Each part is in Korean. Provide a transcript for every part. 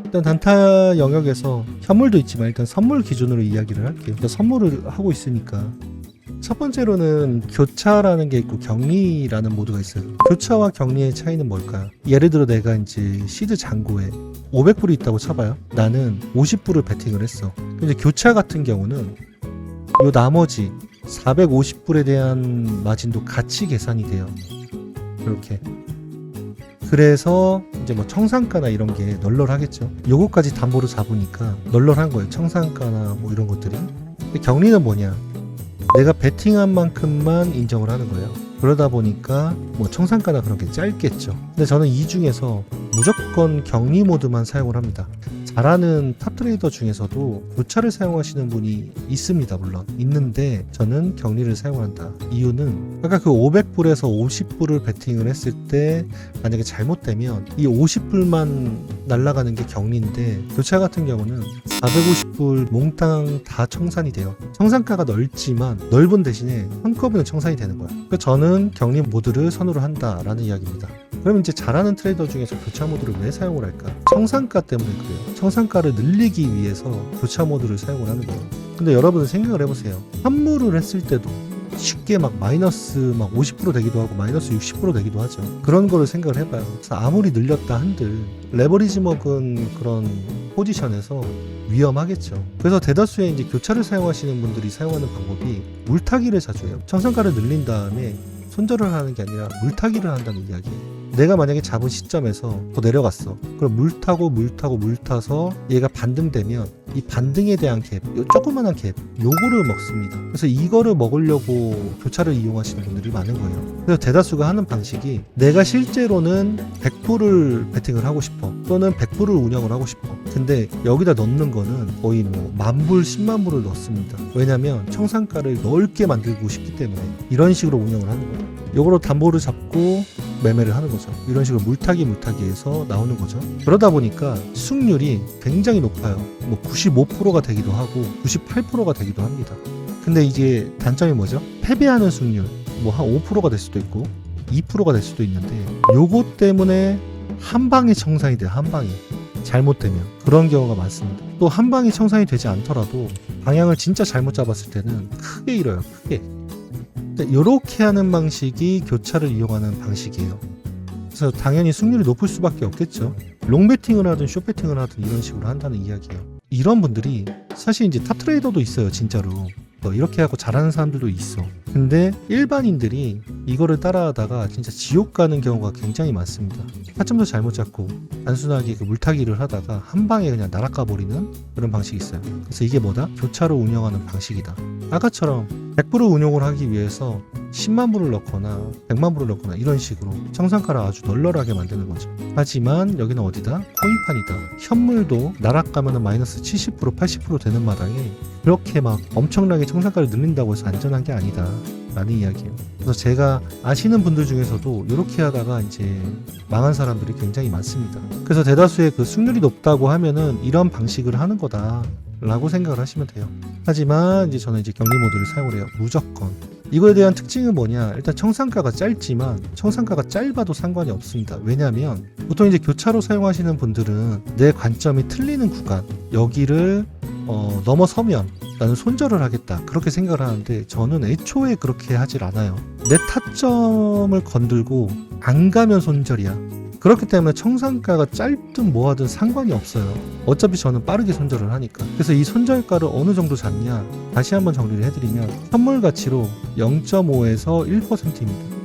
일단 단타 영역에서 현물도 있지만 일단 선물 기준으로 이야기를 할게요. 일단 선물을 하고 있으니까 첫 번째로는 교차라는 게 있고 격리라는 모드가 있어요. 교차와 격리의 차이는 뭘까요? 예를 들어 내가 이제 시드 잔고에 500불이 있다고 쳐봐요. 나는 50불을 베팅을 했어. 근데 교차 같은 경우는 요 나머지 450불에 대한 마진도 같이 계산이 돼요. 이렇게. 그래서 이제 뭐 청산가나 이런 게 널널하겠죠. 요거까지 담보로 잡으니까 널널한 거예요. 청산가나 뭐 이런 것들이. 근데 격리는 뭐냐? 내가 베팅한 만큼만 인정을 하는 거예요. 그러다 보니까 뭐 청산가나 그런 게 짧겠죠. 근데 저는 이 중에서 무조건 격리 모드만 사용을 합니다. 잘하는 탑 트레이더 중에서도 교차를 사용하시는 분이 있습니다. 물론 있는데 저는 격리를 사용한다. 이유는 아까 그 500불에서 50불을 베팅을 했을 때 만약에 잘못되면 이 50불만 날아가는 게 격리인데 교차 같은 경우는 450불 몽땅 다 청산이 돼요. 청산가가 넓지만 넓은 대신에 한꺼번에 청산이 되는 거야. 그래서 저는 격리 모드를 선호를 한다라는 이야기입니다. 그럼 이제 잘하는 트레이더 중에서 교차 모드를 왜 사용을 할까? 청산가 때문에 그래요. 청산가를 늘리기 위해서 교차 모드를 사용을 하는 거예요. 근데 여러분 생각을 해보세요. 환물을 했을 때도 쉽게 막 마이너스 막 50% 되기도 하고 마이너스 60% 되기도 하죠. 그런 거를 생각을 해봐요. 그래서 아무리 늘렸다 한들 레버리지 먹은 그런 포지션에서 위험하겠죠. 그래서 대다수의 이제 교차를 사용하시는 분들이 사용하는 방법이 물타기를 자주 해요. 청산가를 늘린 다음에 손절을 하는 게 아니라 물타기를 한다는 이야기예요. 내가 만약에 잡은 시점에서 더 내려갔어. 그럼 물 타서 얘가 반등되면 이 반등에 대한 갭, 요 조그만한 갭, 요거를 먹습니다. 그래서 이거를 먹으려고 교차를 이용하시는 분들이 많은 거예요. 그래서 대다수가 하는 방식이 내가 실제로는 100불을 베팅을 하고 싶어. 또는 100불을 운영을 하고 싶어. 근데 여기다 넣는 거는 거의 뭐 10,000불, 100,000불을 넣습니다. 왜냐면 청산가를 넓게 만들고 싶기 때문에 이런 식으로 운영을 하는 거예요. 요거로 담보를 잡고 매매를 하는 거죠. 이런 식으로 물타기해서 나오는 거죠. 그러다 보니까 수익률이 굉장히 높아요. 뭐 95%가 되기도 하고 98%가 되기도 합니다. 근데 이제 단점이 뭐죠? 패배하는 수익률 뭐 한 5%가 될 수도 있고 2%가 될 수도 있는데 요거 때문에 한 방에 청산이 돼요. 한 방에. 잘못되면 그런 경우가 많습니다. 또 한 방에 청산이 되지 않더라도 방향을 진짜 잘못 잡았을 때는 크게 잃어요. 크게. 이렇게 하는 방식이 교차를 이용하는 방식이에요. 그래서 당연히 승률이 높을 수밖에 없겠죠. 롱배팅을 하든 숏배팅을 하든 이런 식으로 한다는 이야기예요. 이런 분들이 사실 이제 탑 트레이더도 있어요. 진짜로 이렇게 하고 잘하는 사람들도 있어. 근데 일반인들이 이거를 따라하다가 진짜 지옥 가는 경우가 굉장히 많습니다. 타점도 잘못 잡고 단순하게 그 물타기를 하다가 한 방에 그냥 날아가 버리는 그런 방식이 있어요. 그래서 이게 뭐다? 교차로 운영하는 방식이다. 아까처럼 100불을 운용을 하기 위해서 10만 불을 넣거나 100만 불을 넣거나 이런 식으로 청산가를 아주 널널하게 만드는 거죠. 하지만 여기는 어디다? 코인판이다. 현물도 나락가면 마이너스 70% 80% 되는 마당에 그렇게 막 엄청나게 청산가를 늘린다고 해서 안전한 게 아니다 라는 이야기예요. 그래서 제가 아시는 분들 중에서도 이렇게 하다가 이제 망한 사람들이 굉장히 많습니다. 그래서 대다수의 그 수익률이 높다고 하면은 이런 방식을 하는 거다 라고 생각을 하시면 돼요. 하지만 이제 저는 이제 격리 모드를 사용을 해요. 무조건. 이거에 대한 특징은 뭐냐? 일단 청산가가 짧지만 청산가가 짧아도 상관이 없습니다. 왜냐하면 보통 이제 교차로 사용하시는 분들은 내 관점이 틀리는 구간 여기를 넘어서면 나는 손절을 하겠다 그렇게 생각을 하는데 저는 애초에 그렇게 하질 않아요. 내 타점을 건들고 안 가면 손절이야. 그렇기 때문에 청산가가 짧든 뭐하든 상관이 없어요. 어차피 저는 빠르게 손절을 하니까. 그래서 이 손절가를 어느 정도 잡냐 다시 한번 정리를 해드리면 현물 가치로 0.5에서 1%입니다.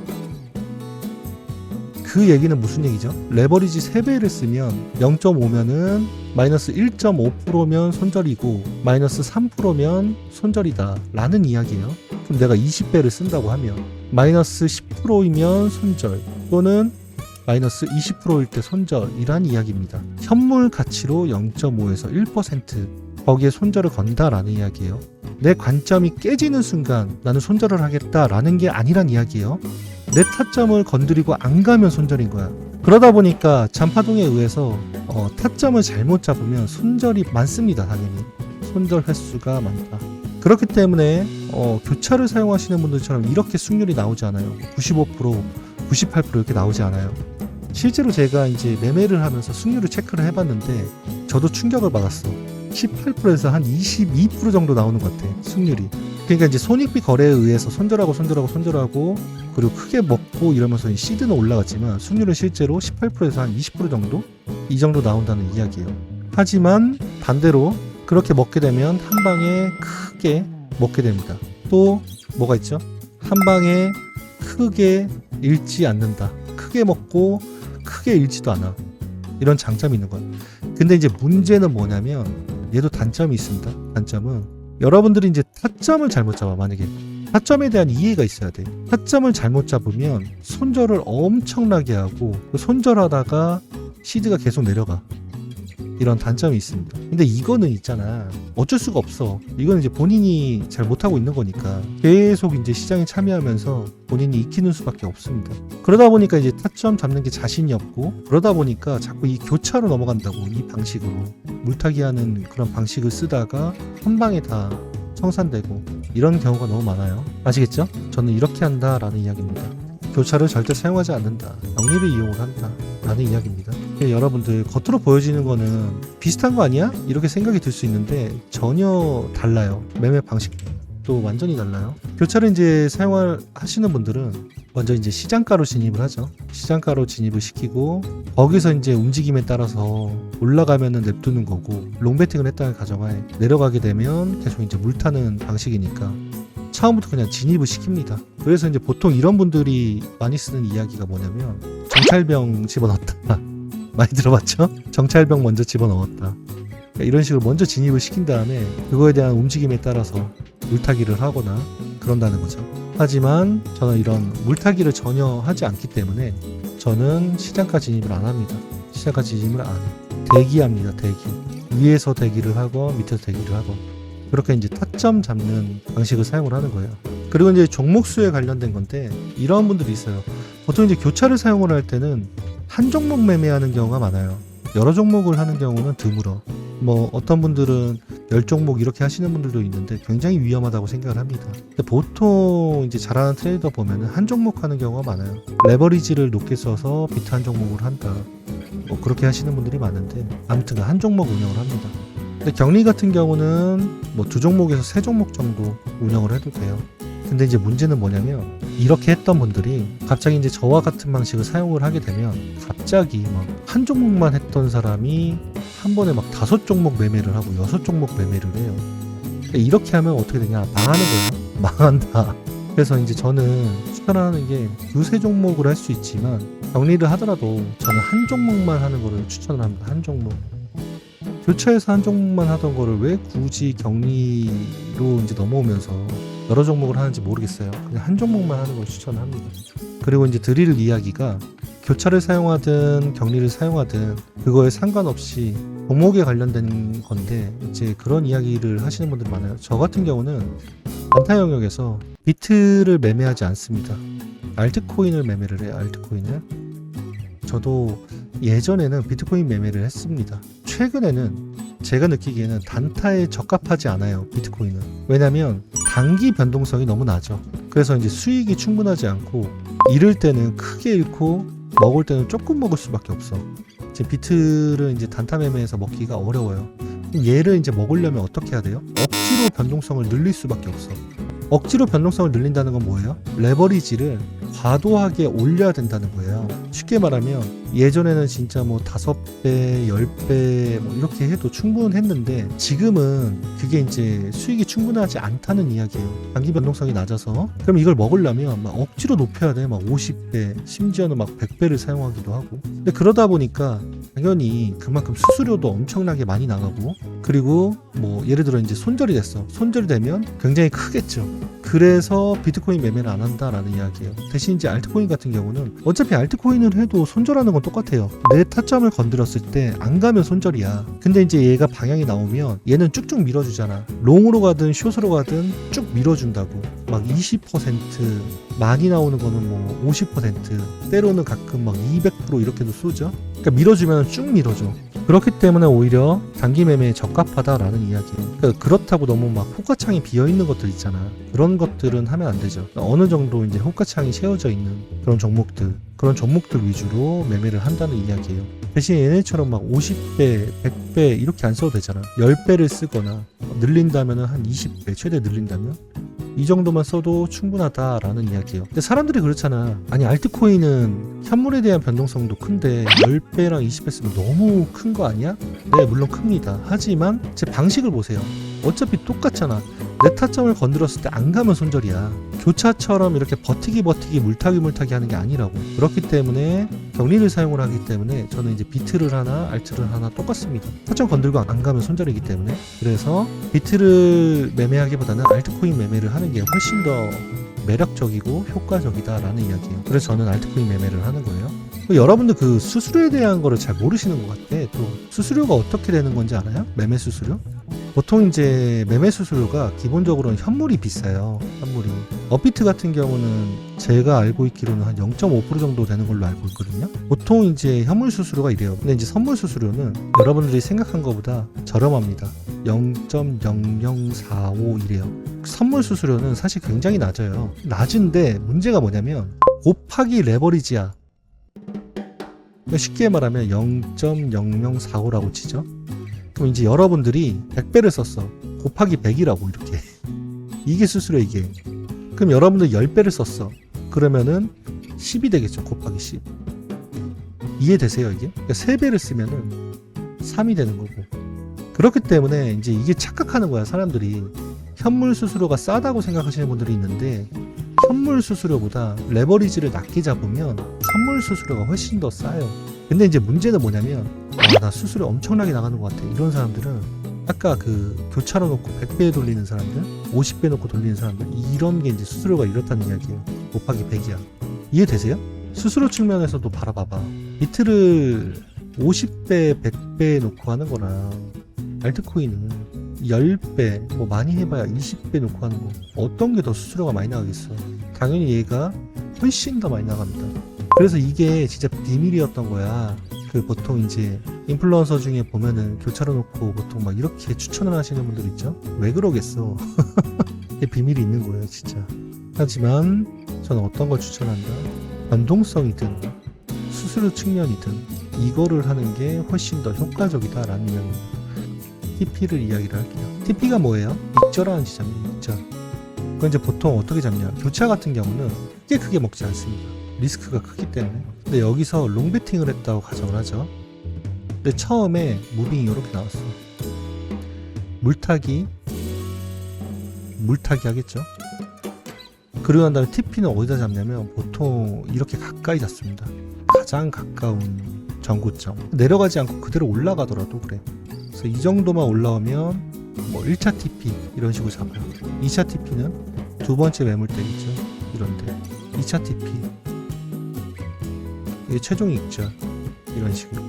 그 얘기는 무슨 얘기죠? 레버리지 3배를 쓰면 0.5면은 마이너스 1.5%면 손절이고 마이너스 3%면 손절이다 라는 이야기예요. 그럼 내가 20배를 쓴다고 하면 마이너스 10%이면 손절 또는 마이너스 20%일 때 손절이란 이야기입니다. 현물 가치로 0.5에서 1% 거기에 손절을 건다라는 이야기예요. 내 관점이 깨지는 순간 나는 손절을 하겠다라는 게 아니란 이야기예요. 내 타점을 건드리고 안 가면 손절인 거야. 그러다 보니까 잔파동에 의해서 타점을 잘못 잡으면 손절이 많습니다. 당연히 손절 횟수가 많다. 그렇기 때문에 교차를 사용하시는 분들처럼 이렇게 수익률이 나오지 않아요. 95%, 98% 이렇게 나오지 않아요. 실제로 제가 이제 매매를 하면서 수익률을 체크를 해봤는데 저도 충격을 받았어. 18%에서 한 22% 정도 나오는 것 같아, 수익률이. 그러니까 이제 손익비 거래에 의해서 손절하고 그리고 크게 먹고 이러면서 시드는 올라갔지만 수익률은 실제로 18%에서 한 20% 정도? 이 정도 나온다는 이야기예요. 하지만 반대로 그렇게 먹게 되면 한 방에 크게 먹게 됩니다. 또 뭐가 있죠? 한 방에 크게 잃지 않는다. 크게 먹고 크게 잃지도 않아. 이런 장점이 있는 거예요. 근데 이제 문제는 뭐냐면 얘도 단점이 있습니다. 단점은 여러분들이 이제 타점을 잘못 잡아. 만약에 타점에 대한 이해가 있어야 돼. 타점을 잘못 잡으면 손절을 엄청나게 하고 손절하다가 시드가 계속 내려가. 이런 단점이 있습니다. 근데 이거는 있잖아, 어쩔 수가 없어. 이거는 이제 본인이 잘 못하고 있는 거니까 계속 이제 시장에 참여하면서 본인이 익히는 수밖에 없습니다. 그러다 보니까 이제 타점 잡는 게 자신이 없고, 그러다 보니까 자꾸 이 교차로 넘어간다고, 이 방식으로 물타기 하는 그런 방식을 쓰다가 한 방에 다 청산되고 이런 경우가 너무 많아요. 아시겠죠? 저는 이렇게 한다라는 이야기입니다. 교차를 절대 사용하지 않는다. 정리를 이용을 한다. 라는 이야기입니다. 여러분들 겉으로 보여지는 거는 비슷한 거 아니야? 이렇게 생각이 들 수 있는데 전혀 달라요. 매매 방식도 완전히 달라요. 교차를 이제 사용하시는 분들은 먼저 이제 시장가로 진입을 하죠. 시장가로 진입을 시키고 거기서 이제 움직임에 따라서 올라가면은 냅두는 거고, 롱베팅을 했다는 가정하에 내려가게 되면 계속 이제 물타는 방식이니까 처음부터 그냥 진입을 시킵니다. 그래서 이제 보통 이런 분들이 많이 쓰는 이야기가 뭐냐면 정찰병 집어넣었다. 많이 들어봤죠? 정찰병 먼저 집어넣었다. 그러니까 이런 식으로 먼저 진입을 시킨 다음에 그거에 대한 움직임에 따라서 물타기를 하거나 그런다는 거죠. 하지만 저는 이런 물타기를 전혀 하지 않기 때문에 저는 시장가 진입을 안 합니다. 시장가 진입을 안 해요. 대기합니다. 대기. 위에서 대기를 하고 밑에서 대기를 하고, 그렇게 이제 타점 잡는 방식을 사용을 하는 거예요. 그리고 이제 종목수에 관련된 건데 이런 분들이 있어요. 보통 이제 교차를 사용을 할 때는 한 종목 매매하는 경우가 많아요. 여러 종목을 하는 경우는 드물어. 뭐 어떤 분들은 10종목 이렇게 하시는 분들도 있는데 굉장히 위험하다고 생각을 합니다. 근데 보통 이제 잘하는 트레이더 보면은 한 종목 하는 경우가 많아요. 레버리지를 높게 써서 비트 한 종목을 한다. 뭐 그렇게 하시는 분들이 많은데 아무튼 한 종목 운영을 합니다. 근데 격리 같은 경우는 뭐 2종목에서 3종목 정도 운영을 해도 돼요. 근데 이제 문제는 뭐냐면 이렇게 했던 분들이 갑자기 이제 저와 같은 방식을 사용을 하게 되면 갑자기 막 한 종목만 했던 사람이 한 번에 막 5종목 매매를 하고 6종목 매매를 해요. 그러니까 이렇게 하면 어떻게 되냐? 망하는 거예요. 망한다. 그래서 이제 저는 추천하는 게 2-3종목을 할 수 있지만 격리를 하더라도 저는 한 종목만 하는 거를 추천을 합니다. 한 종목. 교차에서 한 종목만 하던 거를 왜 굳이 격리로 이제 넘어오면서 여러 종목을 하는지 모르겠어요. 그냥 한 종목만 하는 걸 추천합니다. 그리고 이제 드릴 이야기가 교차를 사용하든 격리를 사용하든 그거에 상관없이 종목에 관련된 건데 이제 그런 이야기를 하시는 분들이 많아요. 저 같은 경우는 단타 영역에서 비트를 매매하지 않습니다. 알트코인을 매매를 해요. 알트코인을. 저도 예전에는 비트코인 매매를 했습니다. 최근에는 제가 느끼기에는 단타에 적합하지 않아요. 비트코인은. 왜냐면 단기 변동성이 너무 나죠. 그래서 이제 수익이 충분하지 않고 잃을 때는 크게 잃고 먹을 때는 조금 먹을 수밖에 없어. 이제 비트를 이제 단타 매매에서 먹기가 어려워요. 얘를 이제 먹으려면 어떻게 해야 돼요? 억지로 변동성을 늘릴 수밖에 없어. 억지로 변동성을 늘린다는 건 뭐예요? 레버리지를 과도하게 올려야 된다는 거예요. 쉽게 말하면 예전에는 진짜 뭐 5배, 10배 뭐 이렇게 해도 충분했는데 지금은 그게 이제 수익이 충분하지 않다는 이야기예요. 단기 변동성이 낮아서. 그럼 이걸 먹으려면 막 억지로 높여야 돼. 막 50배, 심지어는 막 100배를 사용하기도 하고. 근데 그러다 보니까 당연히 그만큼 수수료도 엄청나게 많이 나가고, 그리고 뭐 예를 들어 이제 손절이 됐어. 손절이 되면 굉장히 크겠죠. 그래서 비트코인 매매는 안 한다라는 이야기예요. 대신 이제 알트코인 같은 경우는 어차피 알트코인을 해도 손절하는 건 똑같아요. 내 타점을 건드렸을 때 안 가면 손절이야. 근데 이제 얘가 방향이 나오면 얘는 쭉쭉 밀어주잖아. 롱으로 가든 숏으로 가든 쭉 밀어준다고. 막 20%, 많이 나오는 거는 뭐 50%, 때로는 가끔 막 200% 이렇게도 쏘죠. 그러니까 밀어주면 쭉 밀어줘. 그렇기 때문에 오히려 단기 매매에 적합하다라는 이야기예요. 그러니까 그렇다고 너무 막 호가창이 비어있는 것들 있잖아. 그런 것들은 하면 안 되죠. 어느 정도 이제 호가창이 채워져 있는 그런 종목들, 그런 종목들 위주로 매매를 한다는 이야기예요. 대신 얘네처럼 막 50배, 100배 이렇게 안 써도 되잖아. 10배를 쓰거나 늘린다면 한 20배, 최대 늘린다면 이 정도만 써도 충분하다라는 이야기예요. 근데 사람들이 그렇잖아. 아니 알트코인은 현물에 대한 변동성도 큰데 10배랑 20배 쓰면 너무 큰 거 아니야? 네, 물론 큽니다. 하지만 제 방식을 보세요. 어차피 똑같잖아. 내 타점을 건드렸을 때 안 가면 손절이야. 교차처럼 이렇게 버티기 물타기 하는 게 아니라고. 그렇기 때문에 격리를 사용을 하기 때문에 저는 이제 비트를 하나 알트를 하나 똑같습니다. 타점 건들고 안 가면 손절이기 때문에. 그래서 비트를 매매하기보다는 알트코인 매매를 하는 게 훨씬 더 매력적이고 효과적이다라는 이야기예요. 그래서 저는 알트코인 매매를 하는 거예요. 여러분들 그 수수료에 대한 거를 잘 모르시는 것 같아. 또 수수료가 어떻게 되는 건지 알아요? 매매 수수료? 보통 이제 매매 수수료가 기본적으로는 현물이 비싸요. 현물이. 업비트 같은 경우는 제가 알고 있기로는 한 0.5% 정도 되는 걸로 알고 있거든요. 보통 이제 현물 수수료가 이래요. 근데 이제 선물 수수료는 여러분들이 생각한 것보다 저렴합니다. 0.0045 이래요. 선물 수수료는 사실 굉장히 낮아요. 낮은데 문제가 뭐냐면 곱하기 레버리지야. 쉽게 말하면 0.0045라고 치죠. 그럼 이제 여러분들이 100배를 썼어. 곱하기 100이라고 이렇게. 이게 수수료 이게. 그럼 여러분들 10배를 썼어. 그러면은 10이 되겠죠. 곱하기 10. 이해되세요 이게? 그러니까 3배를 쓰면은 3이 되는 거고. 그렇기 때문에 이제 이게 착각하는 거야 사람들이. 현물 수수료가 싸다고 생각하시는 분들이 있는데 현물 수수료보다 레버리지를 낮게 잡으면 선물 수수료가 훨씬 더 싸요. 근데 이제 문제는 뭐냐면 나 수수료 엄청나게 나가는 것 같아. 이런 사람들은 아까 그 교차로 놓고 100배 돌리는 사람들, 50배 놓고 돌리는 사람들 이런 게 이제 수수료가 이렇다는 이야기예요. 곱하기 100이야. 이해되세요? 수수료 측면에서도 바라봐봐. 비트를 50배, 100배 놓고 하는 거나 알트코인은 10배, 뭐 많이 해봐야 20배 놓고 하는 거 어떤 게 더 수수료가 많이 나가겠어. 당연히 얘가 훨씬 더 많이 나갑니다. 그래서 이게 진짜 비밀이었던 거야. 그 보통 이제 인플루언서 중에 보면은 교차로 놓고 보통 막 이렇게 추천을 하시는 분들 있죠. 왜 그러겠어. 이게 비밀이 있는 거예요 진짜. 하지만 저는 어떤 걸 추천한다? 변동성이든 수수료 측면이든 이거를 하는 게 훨씬 더 효과적이다라는 이야기입니다. TP를 이야기를 할게요. TP가 뭐예요? 익절하는 지점이에요. 익절. 그건 이제 보통 어떻게 잡냐? 교차 같은 경우는 꽤 크게 먹지 않습니다. 리스크가 크기 때문에. 근데 여기서 롱베팅을 했다고 가정을 하죠. 근데 처음에 무빙이 이렇게 나왔어. 물타기 하겠죠. 그리고 난 다음에 TP는 어디다 잡냐면 보통 이렇게 가까이 잡습니다. 가장 가까운 전고점. 내려가지 않고 그대로 올라가더라도 그래. 그래서 이 정도만 올라오면 뭐 1차 TP 이런 식으로 잡아요. 2차 TP는 두 번째 매물대겠죠. 이런데 2차 TP 이게 최종 익절 이런 식으로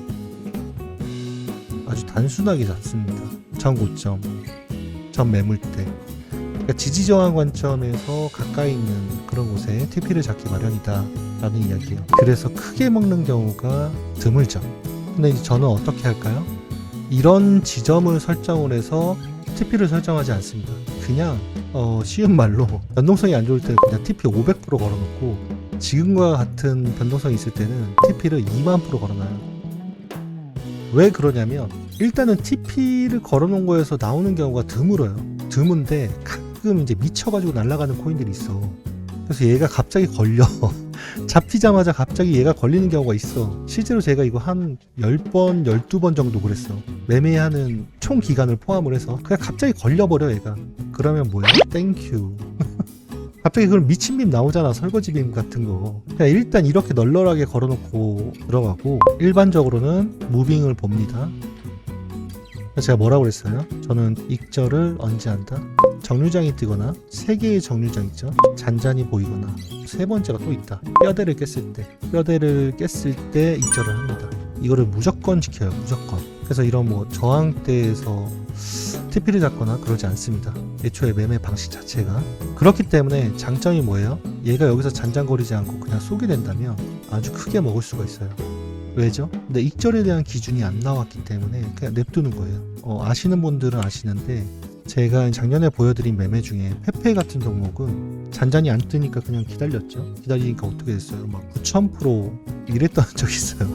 아주 단순하게 잡습니다. 전 고점, 전 매물대. 그러니까 지지저항 관점에서 가까이 있는 그런 곳에 TP를 잡기 마련이다 라는 이야기예요. 그래서 크게 먹는 경우가 드물죠. 근데 이제 저는 어떻게 할까요? 이런 지점을 설정을 해서 TP를 설정하지 않습니다. 그냥 쉬운 말로 변동성이 안 좋을 때는 그냥 TP 500% 걸어놓고 지금과 같은 변동성이 있을 때는 TP를 2만% 걸어놔요. 왜 그러냐면 일단은 TP를 걸어놓은 거에서 나오는 경우가 드물어요. 드문데 가끔 이제 미쳐가지고 날아가는 코인들이 있어. 그래서 얘가 갑자기 걸려. 잡히자마자 갑자기 얘가 걸리는 경우가 있어. 실제로 제가 이거 한 10번, 12번 정도 그랬어. 매매하는 총 기간을 포함을 해서 그냥 갑자기 걸려버려 얘가. 그러면 뭐야? 땡큐. 갑자기 그럼 미친빔 나오잖아. 설거지빔 같은 거. 그냥 일단 이렇게 널널하게 걸어놓고 들어가고 일반적으로는 무빙을 봅니다. 제가 뭐라고 그랬어요? 저는 익절을 언제 한다? 정류장이 뜨거나 3개의 정류장 있죠? 잔잔히 보이거나 세 번째가 또 있다. 뼈대를 깼을 때 익절을 합니다. 이거를 무조건 지켜요. 무조건. 그래서 이런 뭐 저항대에서 TP를 잡거나 그러지 않습니다. 애초에 매매 방식 자체가. 그렇기 때문에 장점이 뭐예요? 얘가 여기서 잔잔거리지 않고 그냥 쏘게 된다면 아주 크게 먹을 수가 있어요. 왜죠? 근데 익절에 대한 기준이 안 나왔기 때문에 그냥 냅두는 거예요. 아시는 분들은 아시는데 제가 작년에 보여드린 매매 중에 페페 같은 종목은 잔잔히 안 뜨니까 그냥 기다렸죠. 기다리니까 어떻게 됐어요? 막 9,000% 이랬던 적이 있어요.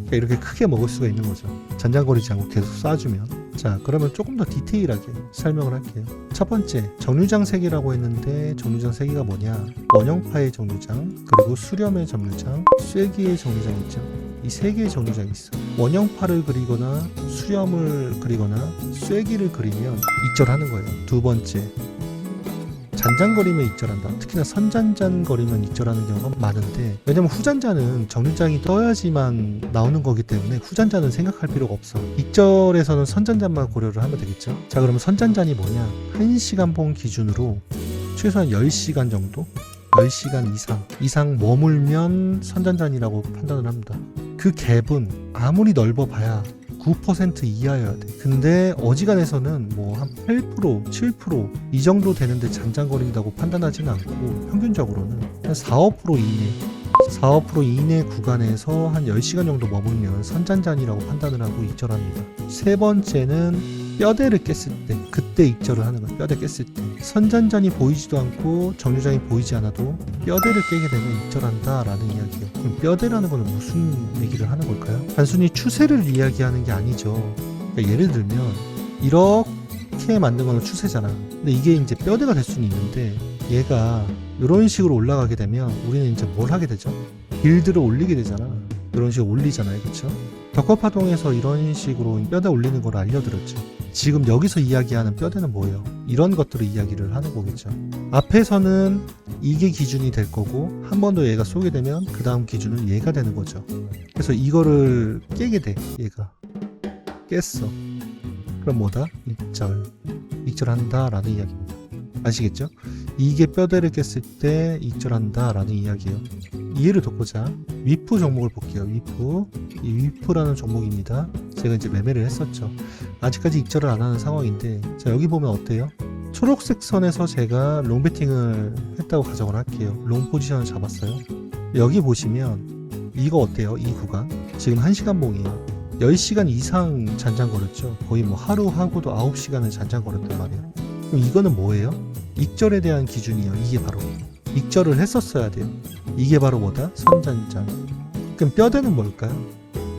그러니까 이렇게 크게 먹을 수가 있는 거죠. 잔잔거리지 않고 계속 쏴주면. 자, 그러면 조금 더 디테일하게 설명을 할게요. 첫 번째, 정류장 세기라고 했는데 정류장 세기가 뭐냐? 원형파의 정류장, 그리고 수렴의 정류장, 쐐기의 정류장 있죠. 이 세 개의 정류장이 있어. 원형파를 그리거나 수렴을 그리거나 쐐기를 그리면 익절하는 거예요. 두 번째, 잔잔거리면 익절한다. 특히나 선잔잔거리면 익절하는 경우가 많은데, 왜냐면 후잔잔은 정류장이 떠야지만 나오는 거기 때문에 후잔잔은 생각할 필요가 없어. 익절에서는 선잔잔만 고려를 하면 되겠죠. 자, 그러면 선잔잔이 뭐냐? 1시간 봉 기준으로 최소한 10시간 정도? 10시간 이상 머물면 선잔잔이라고 판단을 합니다. 그 갭은 아무리 넓어봐야 9% 이하여야 돼. 근데 어지간해서는 뭐 한 8%, 7% 이 정도 되는데 잔잔거린다고 판단하지는 않고 평균적으로는 한 4, 5% 이내 4, 5% 이내 구간에서 한 10시간 정도 머물면 선잔잔이라고 판단을 하고 익절합니다. 세 번째는 뼈대를 깼을 때, 그때 익절을 하는 거예요. 뼈대 깼을 때. 선잔잔이 보이지도 않고 정류장이 보이지 않아도 뼈대를 깨게 되면 익절한다 라는 이야기예요. 그럼 뼈대라는 거는 무슨 얘기를 하는 걸까요? 단순히 추세를 이야기하는 게 아니죠. 그러니까 예를 들면 이렇게 만든 거는 추세잖아. 근데 이게 이제 뼈대가 될 수는 있는데 얘가 이런 식으로 올라가게 되면 우리는 이제 뭘 하게 되죠? 빌드를 올리게 되잖아. 이런 식으로 올리잖아요. 그쵸? 덕커파동에서 이런 식으로 뼈대 올리는 걸 알려드렸죠. 지금 여기서 이야기하는 뼈대는 뭐예요? 이런 것들을 이야기를 하는 거겠죠. 앞에서는 이게 기준이 될 거고 한 번 더 얘가 쏘게 되면 그 다음 기준은 얘가 되는 거죠. 그래서 이거를 깨게 돼. 얘가 깼어. 그럼 뭐다? 익절한다 라는 이야기입니다. 아시겠죠? 이게 뼈대를 깼을 때 익절한다 라는 이야기예요. 이해를 돕고자 위프 종목을 볼게요. 이 위프라는 종목입니다. 제가 이제 매매를 했었죠. 아직까지 익절을 안 하는 상황인데, 자, 여기 보면 어때요? 초록색 선에서 제가 롱 베팅을 했다고 가정을 할게요. 롱 포지션을 잡았어요. 여기 보시면 이거 어때요? 이 구간 지금 1시간 봉이에요. 10시간 이상 잔잔거렸죠. 거의 뭐 하루 하고도 9시간을 잔잔거렸단 말이에요. 그럼 이거는 뭐예요? 익절에 대한 기준이에요. 이게 바로 익절을 했었어야 돼요. 이게 바로 뭐다? 선잔잔. 그럼 뼈대는 뭘까요?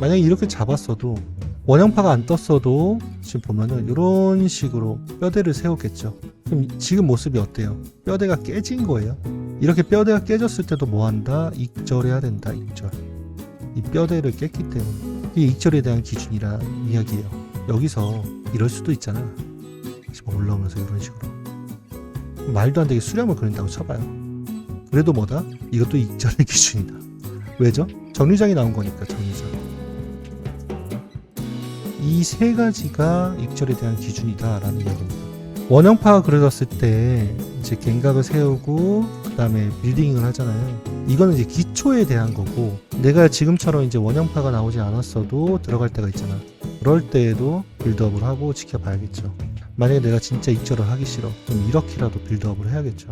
만약에 이렇게 잡았어도 원형파가 안 떴어도 지금 보면은 이런 식으로 뼈대를 세웠겠죠. 그럼 지금 모습이 어때요? 뼈대가 깨진 거예요. 이렇게 뼈대가 깨졌을 때도 뭐한다? 익절해야 된다. 익절. 이 뼈대를 깼기 때문에 이게 익절에 대한 기준이란 이야기예요. 여기서 이럴 수도 있잖아. 지금 올라오면서 이런 식으로 말도 안 되게 수렴을 그린다고 쳐봐요. 그래도 뭐다? 이것도 익절의 기준이다. 왜죠? 정류장이 나온 거니까. 정류장. 이 세 가지가 익절에 대한 기준이다 라는 이야기입니다. 원형파가 그려졌을 때 이제 갱각을 세우고 그 다음에 빌딩을 하잖아요. 이거는 이제 기초에 대한 거고, 내가 지금처럼 이제 원형파가 나오지 않았어도 들어갈 때가 있잖아. 그럴 때에도 빌드업을 하고 지켜봐야겠죠. 만약에 내가 진짜 익절을 하기 싫어, 그럼 이렇게라도 빌드업을 해야겠죠.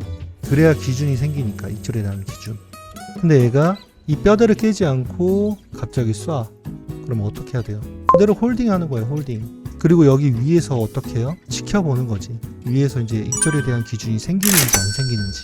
그래야 기준이 생기니까, 익절에 대한 기준. 근데 얘가 이 뼈대를 깨지 않고 갑자기 쏴. 그러면 어떻게 해야 돼요? 그대로 홀딩 하는 거예요. 홀딩. 그리고 여기 위에서 어떻게 해요? 지켜보는 거지. 위에서 이제 익절에 대한 기준이 생기는지 안 생기는지.